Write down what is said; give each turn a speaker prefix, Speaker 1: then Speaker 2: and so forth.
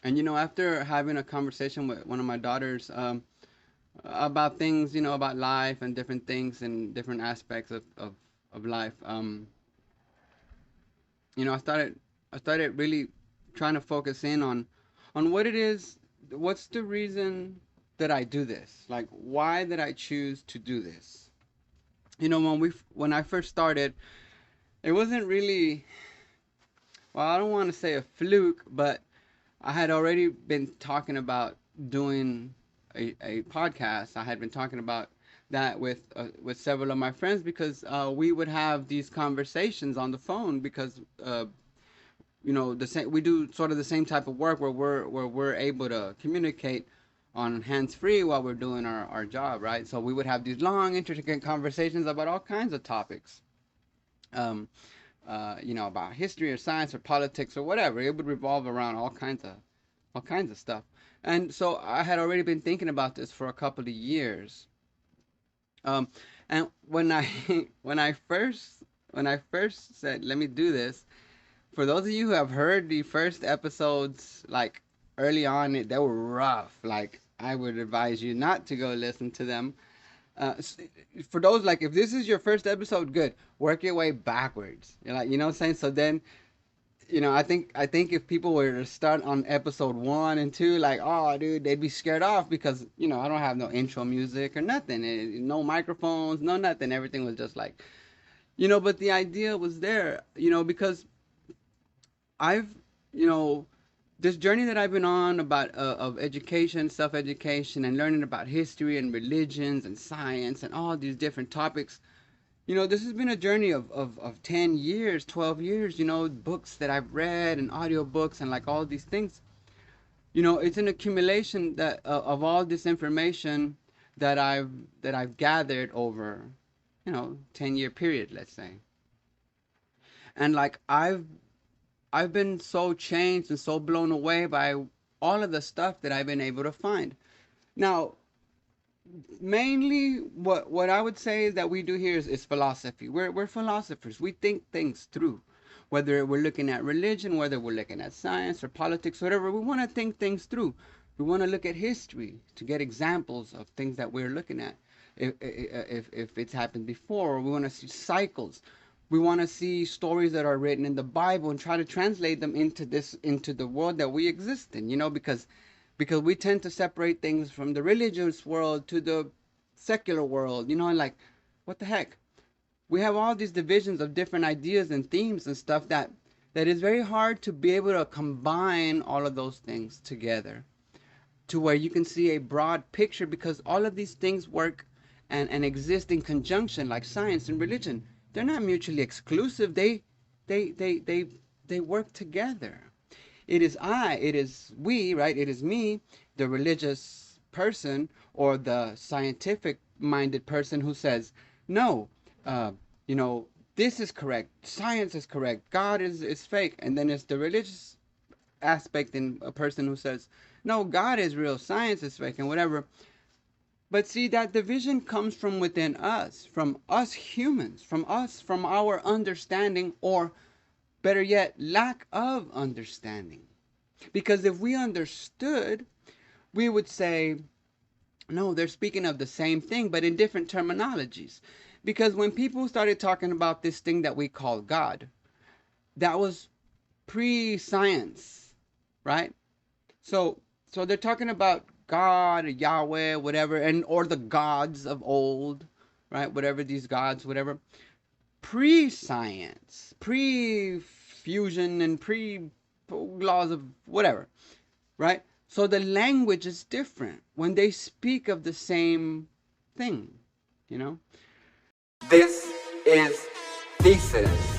Speaker 1: And after having a conversation with one of my daughters, about things, about life and different things and different aspects of life, I started really trying to focus in on what it is, what's the reason that I do this? Like, why did I choose to do this? When I first started, it wasn't really, well, I don't want to say a fluke, but I had already been talking about doing a podcast. I had been talking about that with several of my friends because we would have these conversations on the phone because the same, we do sort of the same type of work where we're able to communicate on hands free while we're doing our job, right? So we would have these long intricate conversations about all kinds of topics. Um, about history or science or politics or whatever. It would revolve around all kinds of stuff. And so I had already been thinking about this for a couple of years. Um, and when I when I first said let me do this, for those of you who have heard the first episodes, like early on, they were rough. Like, I would advise you not to go listen to them. Uh, for those, like, if this is your first episode, good. Work your way backwards. What I'm saying. So then, I think if people were to start on episode 1 and 2, like, oh, dude, they'd be scared off because I don't have no intro music or nothing, no microphones, no nothing. Everything was just like, but the idea was there, because I've, you know, this journey that I've been on about of education, self education, and learning about history and religions and science and all these different topics. This has been a journey of 10 years, 12 years, books that I've read and audiobooks and like all these things. It's an accumulation of all this information that I've gathered over, 10-year period, let's say. And like I've been so changed and so blown away by all of the stuff that I've been able to find. Now, mainly what I would say is that we do here is philosophy. We're philosophers. We think things through. Whether we're looking at religion, whether we're looking at science or politics, whatever, we want to think things through. We want to look at history to get examples of things that we're looking at. If it's happened before, we want to see cycles. We want to see stories that are written in the Bible and try to translate them into the world that we exist in. Because we tend to separate things from the religious world to the secular world. And like, what the heck? We have all these divisions of different ideas and themes and stuff that is very hard to be able to combine all of those things together to where you can see a broad picture, because all of these things work and exist in conjunction, like science and religion. They're not mutually exclusive. They work together. It is we, right? It is me, the religious person or the scientific minded person who says, no, uh, you know, this is correct, science is correct, God is fake. And then it's the religious aspect in a person who says, no, God is real, science is fake, and whatever. But see, that division comes from within us, from us humans, from our understanding, or better yet, lack of understanding. Because if we understood, we would say, no, they're speaking of the same thing, but in different terminologies. Because when people started talking about this thing that we call God, that was pre-science, right? So they're talking about God or Yahweh, whatever, and or the gods of old, right? Whatever these gods, whatever. Pre-science, pre-fusion, and pre-laws of whatever, right? So the language is different when they speak of the same thing, you know? This is Thesis.